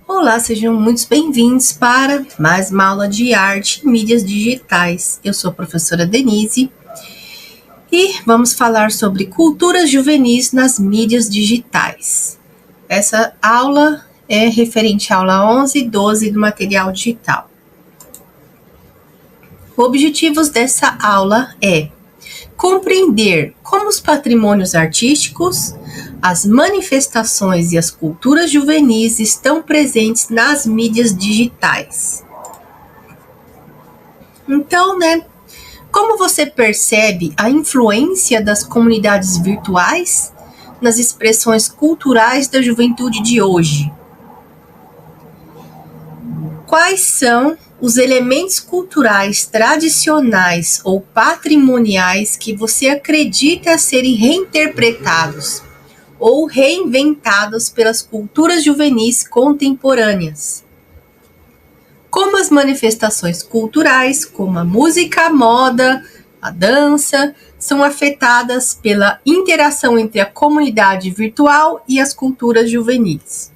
Olá, sejam muito bem-vindos para mais uma aula de arte e mídias digitais. Eu sou a professora Denise e vamos falar sobre culturas juvenis nas mídias digitais. Essa aula é referente à aula 11 e 12 do material digital. Objetivos dessa aula é compreender como os patrimônios artísticos, as manifestações e as culturas juvenis estão presentes nas mídias digitais. Então, como você percebe a influência das comunidades virtuais nas expressões culturais da juventude de hoje? Quais são os elementos culturais tradicionais ou patrimoniais que você acredita serem reinterpretados ou reinventados pelas culturas juvenis contemporâneas? Como as manifestações culturais, como a música, a moda, a dança, são afetadas pela interação entre a comunidade virtual e as culturas juvenis?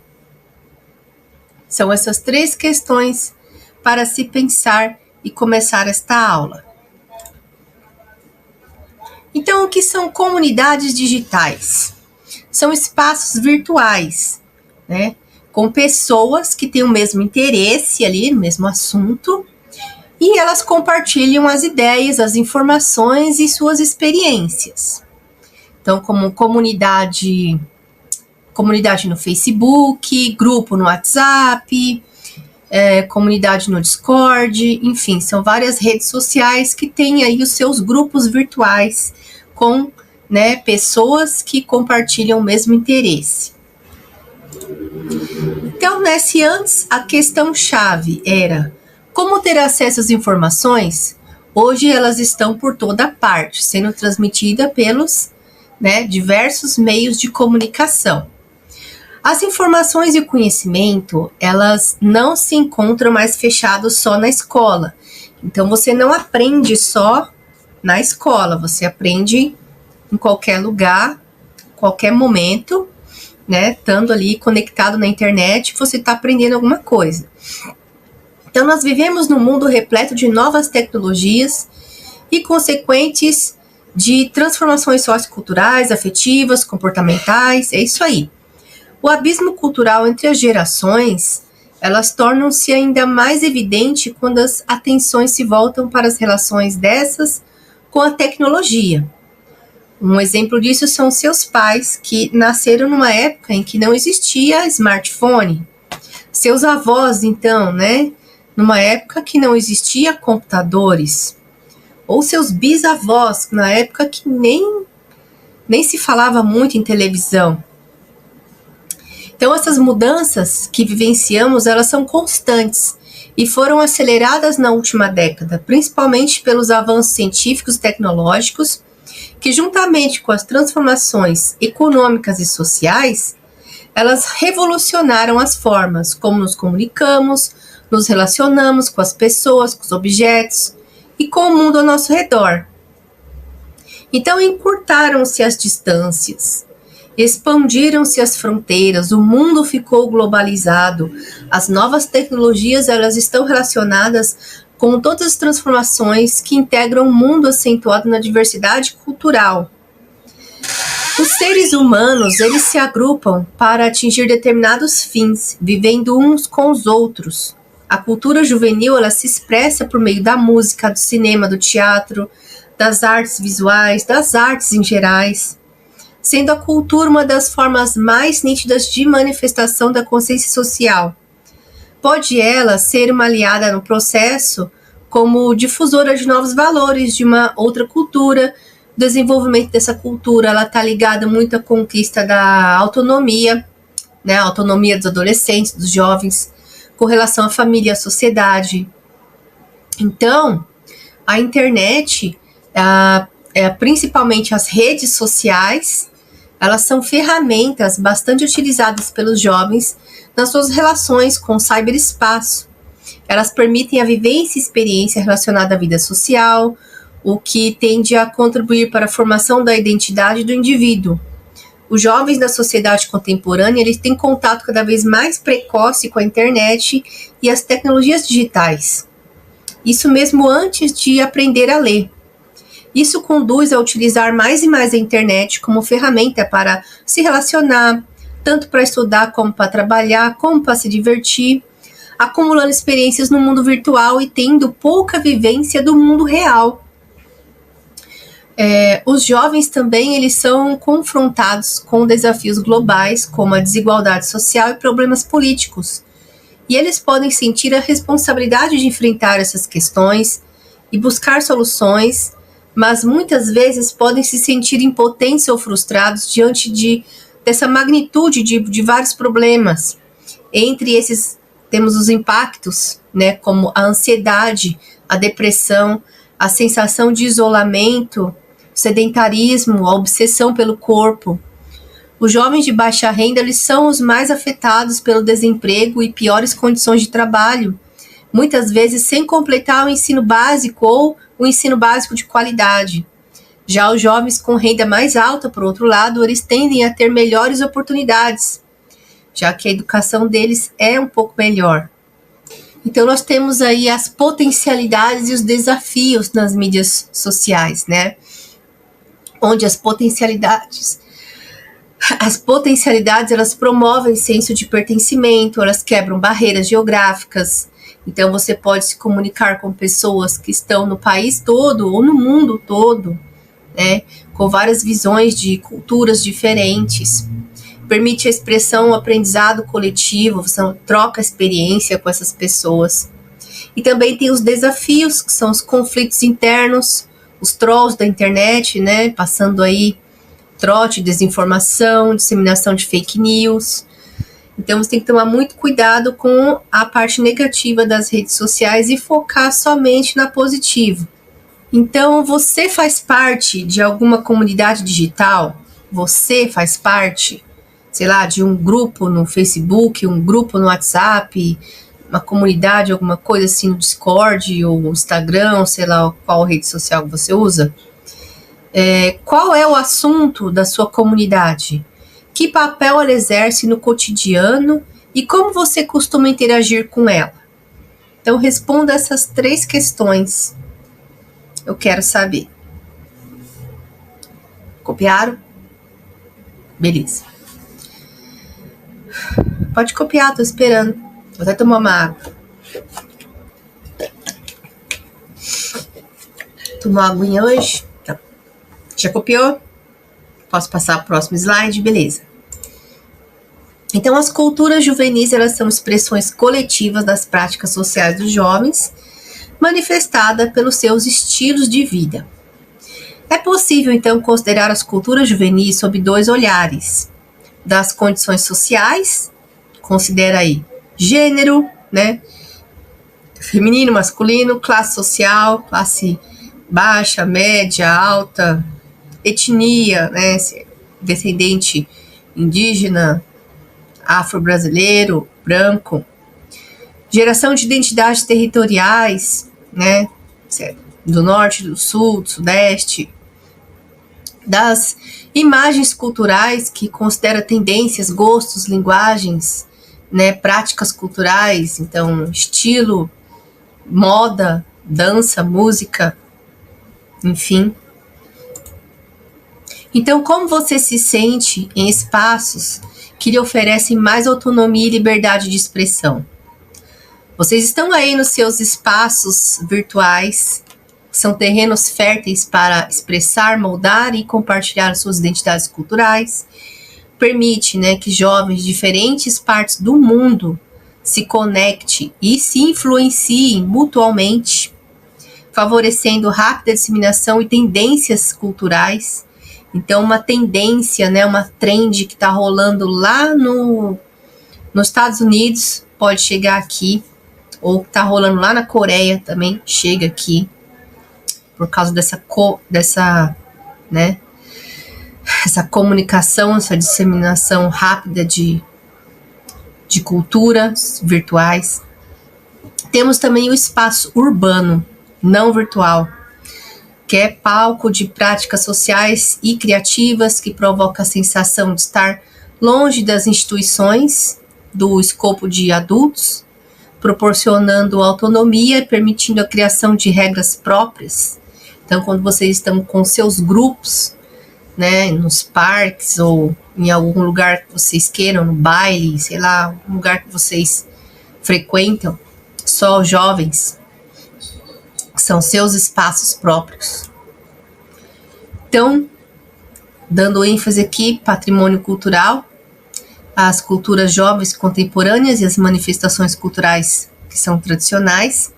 São essas três questões para se pensar e começar esta aula. Então, o que são comunidades digitais? São espaços virtuais, com pessoas que têm o mesmo interesse ali, o mesmo assunto, e elas compartilham as ideias, as informações e suas experiências. Então, como comunidade no Facebook, grupo no WhatsApp, comunidade no Discord, enfim, são várias redes sociais que têm aí os seus grupos virtuais com pessoas que compartilham o mesmo interesse. Então, se antes a questão-chave era como ter acesso às informações, hoje elas estão por toda parte, sendo transmitidas pelos diversos meios de comunicação. As informações e o conhecimento, elas não se encontram mais fechados só na escola. Então, você não aprende só na escola, você aprende em qualquer lugar, qualquer momento, estando ali conectado na internet, você está aprendendo alguma coisa. Então, nós vivemos num mundo repleto de novas tecnologias e consequentes de transformações socioculturais, afetivas, comportamentais, é isso aí. O abismo cultural entre as gerações, elas tornam-se ainda mais evidente quando as atenções se voltam para as relações dessas com a tecnologia. Um exemplo disso são seus pais, que nasceram numa época em que não existia smartphone. Seus avós, então, numa época que não existia computadores. Ou seus bisavós, na época que nem se falava muito em televisão. Então, essas mudanças que vivenciamos, elas são constantes e foram aceleradas na última década, principalmente pelos avanços científicos e tecnológicos, que juntamente com as transformações econômicas e sociais, elas revolucionaram as formas como nos comunicamos, nos relacionamos com as pessoas, com os objetos e com o mundo ao nosso redor. Então, encurtaram-se as distâncias, expandiram-se as fronteiras, o mundo ficou globalizado, as novas tecnologias elas estão relacionadas com todas as transformações que integram um mundo acentuado na diversidade cultural. Os seres humanos, eles se agrupam para atingir determinados fins, vivendo uns com os outros. A cultura juvenil, ela se expressa por meio da música, do cinema, do teatro, das artes visuais, das artes em gerais, sendo a cultura uma das formas mais nítidas de manifestação da consciência social. Pode ela ser uma aliada no processo como difusora de novos valores de uma outra cultura. O desenvolvimento dessa cultura, ela está ligada muito à conquista da autonomia, a autonomia dos adolescentes, dos jovens, com relação à família, à sociedade. Então, a internet, principalmente as redes sociais, elas são ferramentas bastante utilizadas pelos jovens nas suas relações com o cyberespaço. Elas permitem a vivência e experiência relacionada à vida social, o que tende a contribuir para a formação da identidade do indivíduo. Os jovens da sociedade contemporânea, eles têm contato cada vez mais precoce com a internet e as tecnologias digitais. Isso mesmo antes de aprender a ler. Isso conduz a utilizar mais e mais a internet como ferramenta para se relacionar, tanto para estudar como para trabalhar, como para se divertir, acumulando experiências no mundo virtual e tendo pouca vivência do mundo real. Os jovens também eles são confrontados com desafios globais, como a desigualdade social e problemas políticos. E eles podem sentir a responsabilidade de enfrentar essas questões e buscar soluções, mas muitas vezes podem se sentir impotentes ou frustrados diante dessa magnitude de vários problemas. Entre esses, temos os impactos, né, como a ansiedade, a depressão, a sensação de isolamento, sedentarismo, a obsessão pelo corpo. Os jovens de baixa renda, eles são os mais afetados pelo desemprego e piores condições de trabalho, muitas vezes sem completar o ensino básico ou o ensino básico de qualidade. Já os jovens com renda mais alta, por outro lado, eles tendem a ter melhores oportunidades, já que a educação deles é um pouco melhor. Então, nós temos aí as potencialidades e os desafios nas mídias sociais, né? Onde as potencialidades elas promovem senso de pertencimento, elas quebram barreiras geográficas. Então você pode se comunicar com pessoas que estão no país todo ou no mundo todo, né, com várias visões de culturas diferentes. Permite a expressão, o aprendizado coletivo, você troca experiência com essas pessoas. E também tem os desafios, que são os conflitos internos, os trolls da internet, né, passando aí trote, desinformação, disseminação de fake news. Então você tem que tomar muito cuidado com a parte negativa das redes sociais e focar somente na positiva. Então você faz parte de alguma comunidade digital? Você faz parte, sei lá, de um grupo no Facebook, um grupo no WhatsApp, uma comunidade, alguma coisa assim no Discord ou Instagram, sei lá qual rede social que você usa? Qual é o assunto da sua comunidade? Que papel ela exerce no cotidiano e como você costuma interagir com ela? Então responda essas 3 questões. Eu quero saber. Copiaram? Beleza. Pode copiar, tô esperando. Vou até tomar uma água. Tomou uma aguinha hoje? Tá. Já copiou? Posso passar para o próximo slide? Beleza. Então, as culturas juvenis, elas são expressões coletivas das práticas sociais dos jovens, manifestada pelos seus estilos de vida. É possível, então, considerar as culturas juvenis sob 2 olhares. Das condições sociais, considera aí gênero, né? Feminino, masculino, classe social, classe baixa, média, alta, etnia, né? Descendente indígena, afro-brasileiro, branco. Geração de identidades territoriais, né? Do norte, do sul, do sudeste. Das imagens culturais que considera tendências, gostos, linguagens, né, práticas culturais, então estilo, moda, dança, música, enfim. Então, como você se sente em espaços que lhe oferecem mais autonomia e liberdade de expressão? Vocês estão aí nos seus espaços virtuais, são terrenos férteis para expressar, moldar e compartilhar suas identidades culturais. Permite, né, que jovens de diferentes partes do mundo se conectem e se influenciem mutuamente, favorecendo rápida disseminação e tendências culturais. Então, uma tendência, né, uma trend que está rolando lá nos Estados Unidos pode chegar aqui, ou que está rolando lá na Coreia também chega aqui, por causa dessa, né, essa comunicação, essa disseminação rápida de culturas virtuais. Temos também o espaço urbano, não virtual. que é palco de práticas sociais e criativas que provoca a sensação de estar longe das instituições do escopo de adultos, proporcionando autonomia e permitindo a criação de regras próprias. Então, quando vocês estão com seus grupos, né, nos parques ou em algum lugar que vocês queiram, no baile, sei lá, um lugar que vocês frequentam, só jovens, são seus espaços próprios. Então, dando ênfase aqui, patrimônio cultural, as culturas jovens contemporâneas e as manifestações culturais que são tradicionais,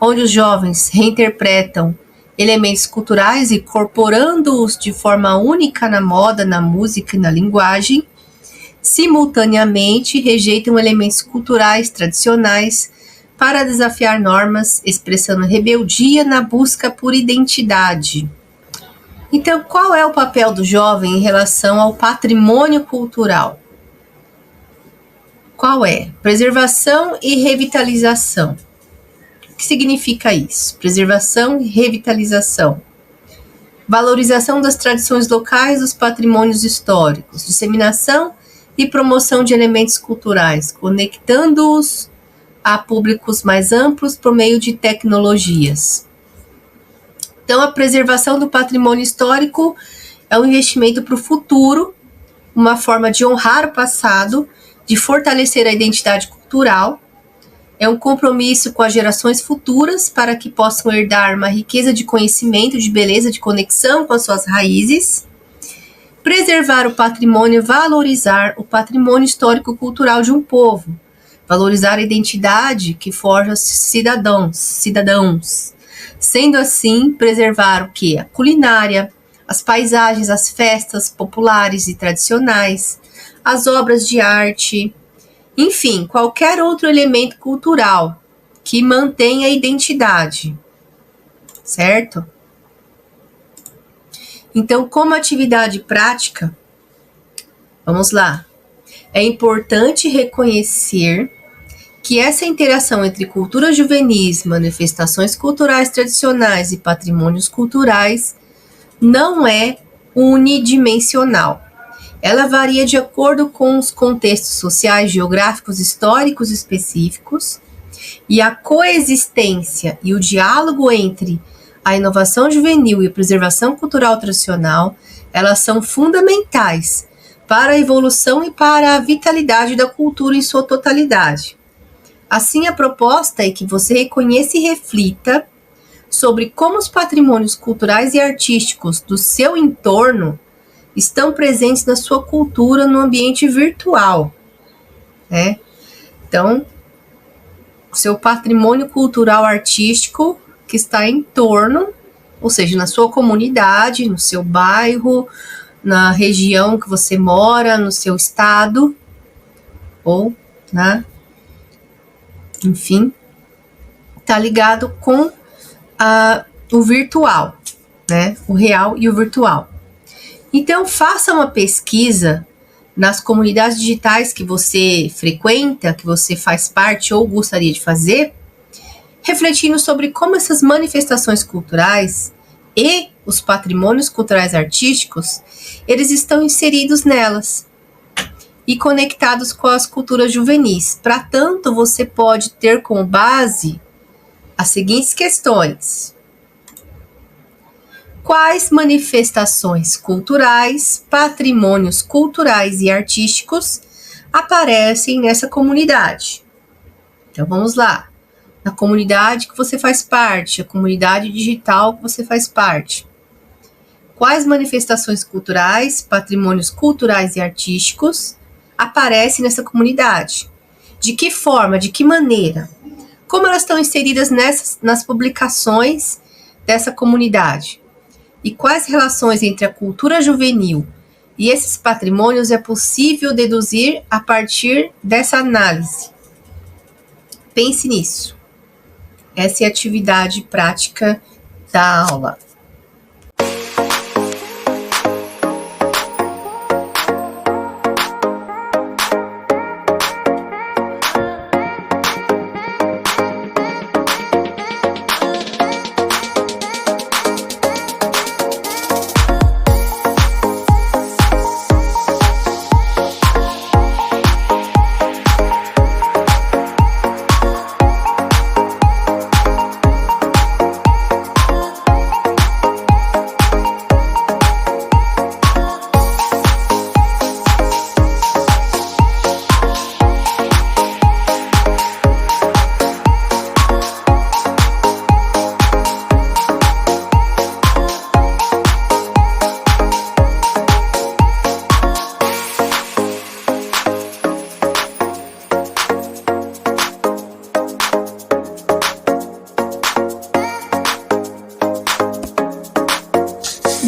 onde os jovens reinterpretam elementos culturais, incorporando-os de forma única na moda, na música e na linguagem, simultaneamente rejeitam elementos culturais tradicionais para desafiar normas, expressando rebeldia na busca por identidade. Então, qual é o papel do jovem em relação ao patrimônio cultural? Qual é? Preservação e revitalização. O que significa isso? Preservação e revitalização. Valorização das tradições locais dos patrimônios históricos, disseminação e promoção de elementos culturais, conectando-os a públicos mais amplos por meio de tecnologias. Então, a preservação do patrimônio histórico é um investimento para o futuro, uma forma de honrar o passado, de fortalecer a identidade cultural, é um compromisso com as gerações futuras para que possam herdar uma riqueza de conhecimento, de beleza, de conexão com as suas raízes. Preservar o patrimônio é valorizar o patrimônio histórico-cultural de um povo, valorizar a identidade que forja cidadãos. Sendo assim, preservar o quê? A culinária, as paisagens, as festas populares e tradicionais, as obras de arte, enfim, qualquer outro elemento cultural que mantenha a identidade, certo? Então, como atividade prática, vamos lá. É importante reconhecer que essa interação entre culturas juvenis, manifestações culturais tradicionais e patrimônios culturais não é unidimensional. Ela varia de acordo com os contextos sociais, geográficos, históricos específicos, e a coexistência e o diálogo entre a inovação juvenil e a preservação cultural tradicional, elas são fundamentais para a evolução e para a vitalidade da cultura em sua totalidade. Assim, a proposta é que você reconheça e reflita sobre como os patrimônios culturais e artísticos do seu entorno estão presentes na sua cultura no ambiente virtual, né? Então, o seu patrimônio cultural artístico que está em torno, ou seja, na sua comunidade, no seu bairro, na região que você mora, no seu estado, ou, né? Enfim, está ligado com o virtual, né? O real e o virtual. Então, faça uma pesquisa nas comunidades digitais que você frequenta, que você faz parte ou gostaria de fazer, refletindo sobre como essas manifestações culturais e os patrimônios culturais artísticos, eles estão inseridos nelas e conectados com as culturas juvenis. Para tanto, você pode ter como base as seguintes questões: quais manifestações culturais, patrimônios culturais e artísticos aparecem nessa comunidade? Então, vamos lá. Na comunidade que você faz parte, a comunidade digital que você faz parte. Quais manifestações culturais, patrimônios culturais e artísticos aparecem nessa comunidade? De que forma, de que maneira? Como elas estão inseridas nas publicações dessa comunidade? E quais relações entre a cultura juvenil e esses patrimônios é possível deduzir a partir dessa análise? Pense nisso. Essa é a atividade prática da aula.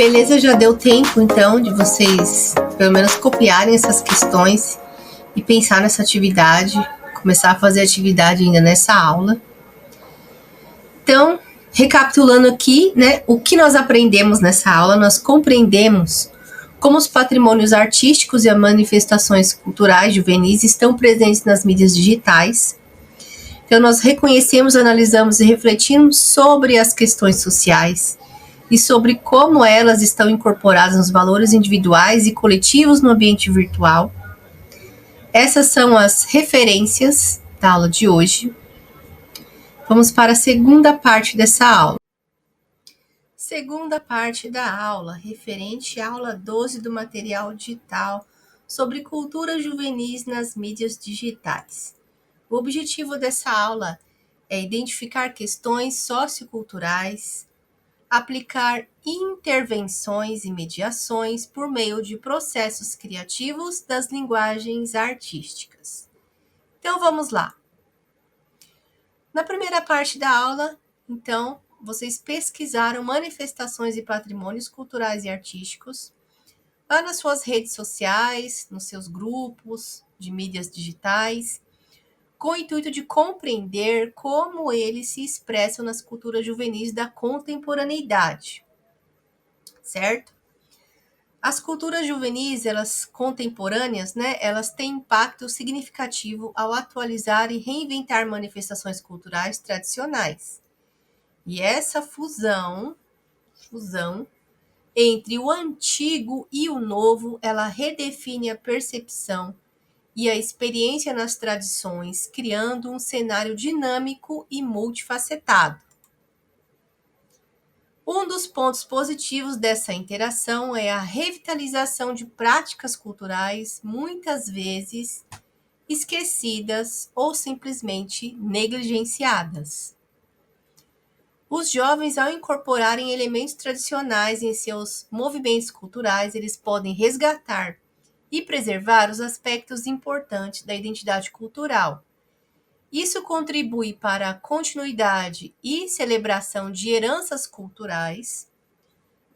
Beleza, já deu tempo então de vocês pelo menos copiarem essas questões e pensar nessa atividade, começar a fazer atividade ainda nessa aula. Então, recapitulando aqui, né, o que nós aprendemos nessa aula, nós compreendemos como os patrimônios artísticos e as manifestações culturais juvenis estão presentes nas mídias digitais. Então, nós reconhecemos, analisamos e refletimos sobre as questões sociais e sobre como elas estão incorporadas nos valores individuais e coletivos no ambiente virtual. Essas são as referências da aula de hoje. Vamos para a segunda parte dessa aula. Segunda parte da aula, referente à aula 12 do material digital sobre cultura juvenis nas mídias digitais. O objetivo dessa aula é identificar questões socioculturais, aplicar intervenções e mediações por meio de processos criativos das linguagens artísticas. Então, vamos lá. Na primeira parte da aula, então, vocês pesquisaram manifestações e patrimônios culturais e artísticos lá nas suas redes sociais, nos seus grupos de mídias digitais, com o intuito de compreender como eles se expressam nas culturas juvenis da contemporaneidade, certo? As culturas juvenis, elas contemporâneas, né, elas têm impacto significativo ao atualizar e reinventar manifestações culturais tradicionais. E essa fusão entre o antigo e o novo, ela redefine a percepção e a experiência nas tradições, criando um cenário dinâmico e multifacetado. Um dos pontos positivos dessa interação é a revitalização de práticas culturais, muitas vezes esquecidas ou simplesmente negligenciadas. Os jovens, ao incorporarem elementos tradicionais em seus movimentos culturais, eles podem resgatar e preservar os aspectos importantes da identidade cultural. Isso contribui para a continuidade e celebração de heranças culturais,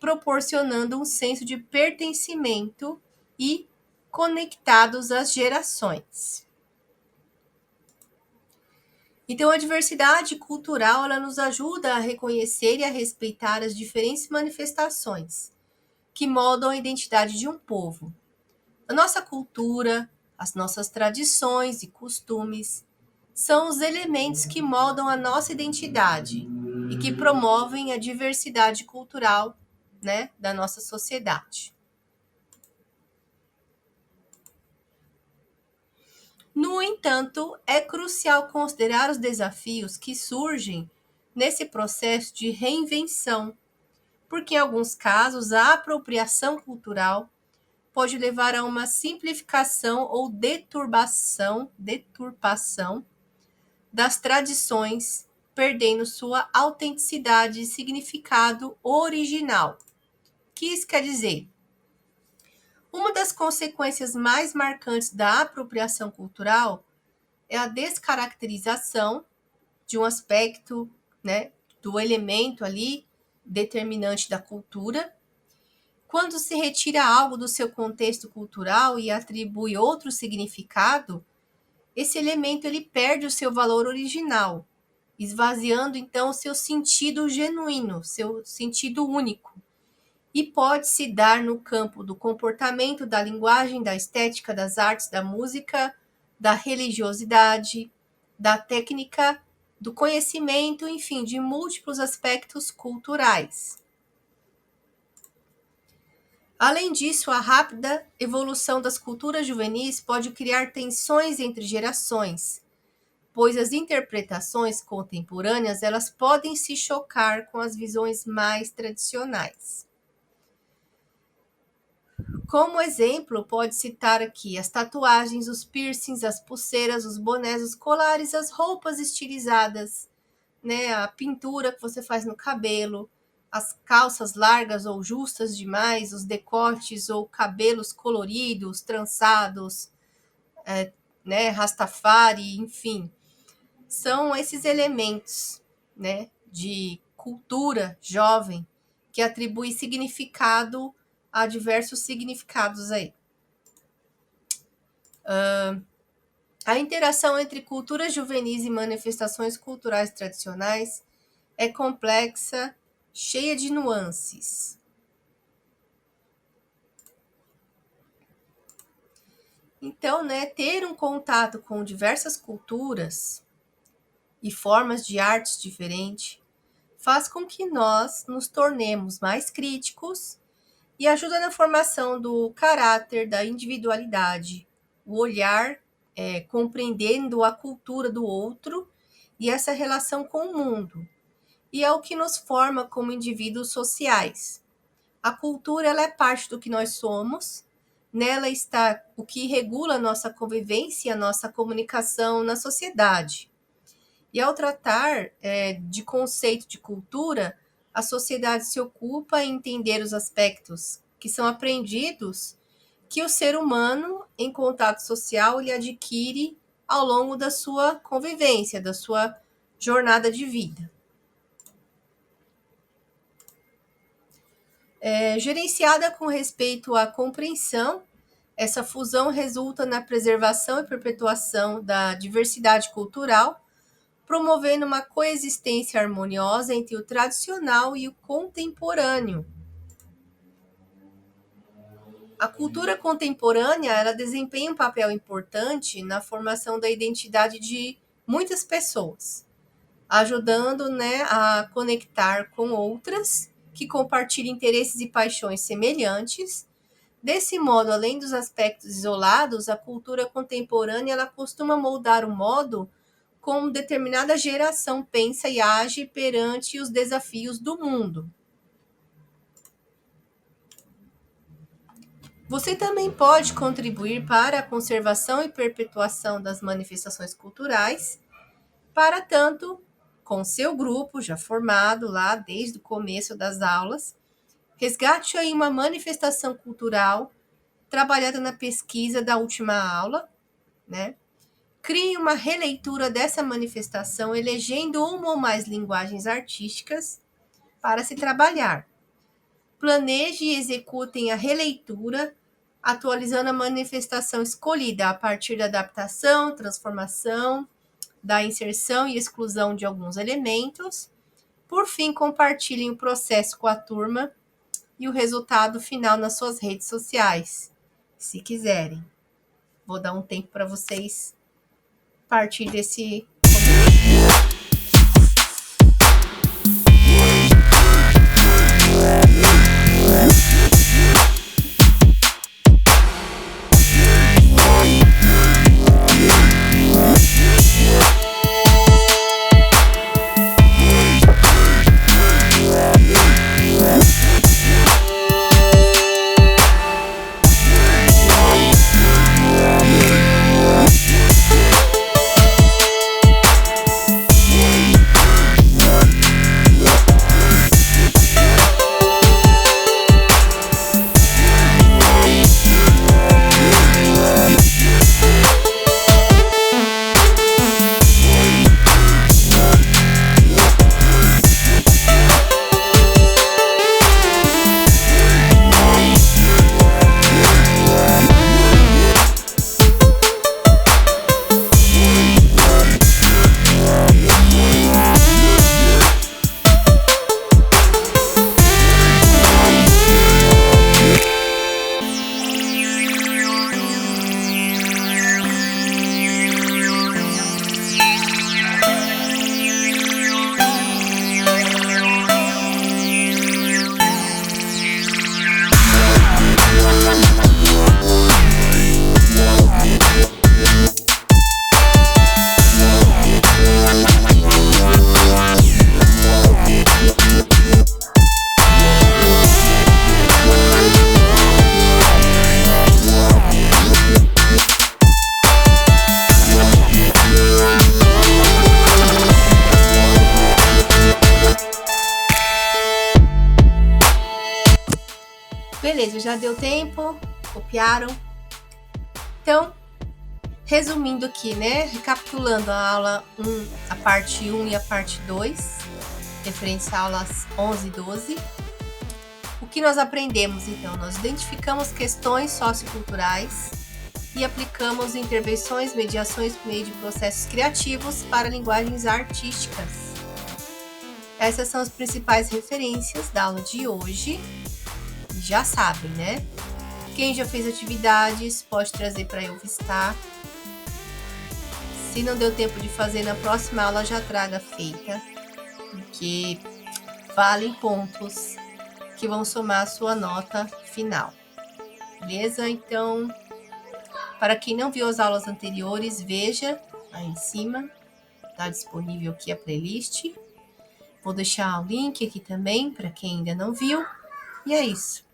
proporcionando um senso de pertencimento e conectados às gerações. Então, a diversidade cultural, ela nos ajuda a reconhecer e a respeitar as diferentes manifestações que moldam a identidade de um povo. A nossa cultura, as nossas tradições e costumes são os elementos que moldam a nossa identidade e que promovem a diversidade cultural, né, da nossa sociedade. No entanto, é crucial considerar os desafios que surgem nesse processo de reinvenção, porque em alguns casos a apropriação cultural pode levar a uma simplificação ou deturpação das tradições, perdendo sua autenticidade e significado original. O que isso quer dizer? Uma das consequências mais marcantes da apropriação cultural é a descaracterização de um aspecto, né, do elemento ali determinante da cultura. Quando se retira algo do seu contexto cultural e atribui outro significado, esse elemento ele perde o seu valor original, esvaziando então o seu sentido genuíno, seu sentido único. E pode se dar no campo do comportamento, da linguagem, da estética, das artes, da música, da religiosidade, da técnica, do conhecimento, enfim, de múltiplos aspectos culturais. Além disso, a rápida evolução das culturas juvenis pode criar tensões entre gerações, pois as interpretações contemporâneas elas podem se chocar com as visões mais tradicionais. Como exemplo, pode citar aqui as tatuagens, os piercings, as pulseiras, os bonés, os colares, as roupas estilizadas, né, a pintura que você faz no cabelo, as calças largas ou justas demais, os decotes ou cabelos coloridos, trançados, né, rastafari, enfim. São esses elementos, né, de cultura jovem que atribui significado a diversos significados aí. A interação entre culturas juvenis e manifestações culturais tradicionais é complexa, cheia de nuances. Então, ter um contato com diversas culturas e formas de artes diferentes faz com que nós nos tornemos mais críticos e ajuda na formação do caráter, da individualidade, o olhar, compreendendo a cultura do outro e essa relação com o mundo. E é o que nos forma como indivíduos sociais. A cultura ela é parte do que nós somos, nela está o que regula a nossa convivência e a nossa comunicação na sociedade. E ao tratar de conceito de cultura, a sociedade se ocupa em entender os aspectos que são aprendidos que o ser humano, em contato social, ele adquire ao longo da sua convivência, da sua jornada de vida. Gerenciada com respeito à compreensão, essa fusão resulta na preservação e perpetuação da diversidade cultural, promovendo uma coexistência harmoniosa entre o tradicional e o contemporâneo. A cultura contemporânea, ela desempenha um papel importante na formação da identidade de muitas pessoas, ajudando, a conectar com outras que compartilham interesses e paixões semelhantes. Desse modo, além dos aspectos isolados, a cultura contemporânea ela costuma moldar o modo como determinada geração pensa e age perante os desafios do mundo. Você também pode contribuir para a conservação e perpetuação das manifestações culturais, para tanto com seu grupo já formado lá desde o começo das aulas, resgate aí uma manifestação cultural trabalhada na pesquisa da última aula, Crie uma releitura dessa manifestação, elegendo uma ou mais linguagens artísticas para se trabalhar. Planeje e executem a releitura, atualizando a manifestação escolhida a partir da adaptação, transformação, da inserção e exclusão de alguns elementos. Por fim, compartilhem o processo com a turma e o resultado final nas suas redes sociais, se quiserem. Vou dar um tempo para vocês partir desse. Beleza, já deu tempo, copiaram. Então, resumindo aqui, recapitulando a aula 1, a parte 1 e a parte 2, referentes a aulas 11 e 12. O que nós aprendemos, então? Nós identificamos questões socioculturais e aplicamos intervenções, mediações por meio de processos criativos para linguagens artísticas. Essas são as principais referências da aula de hoje. Já sabem, né? Quem já fez atividades pode trazer para eu vistar. Se não deu tempo de fazer na próxima aula, já traga feita, porque valem pontos que vão somar a sua nota final. Beleza? Então, para quem não viu as aulas anteriores, veja aí em cima, está disponível aqui a playlist. Vou deixar o link aqui também para quem ainda não viu. E é isso.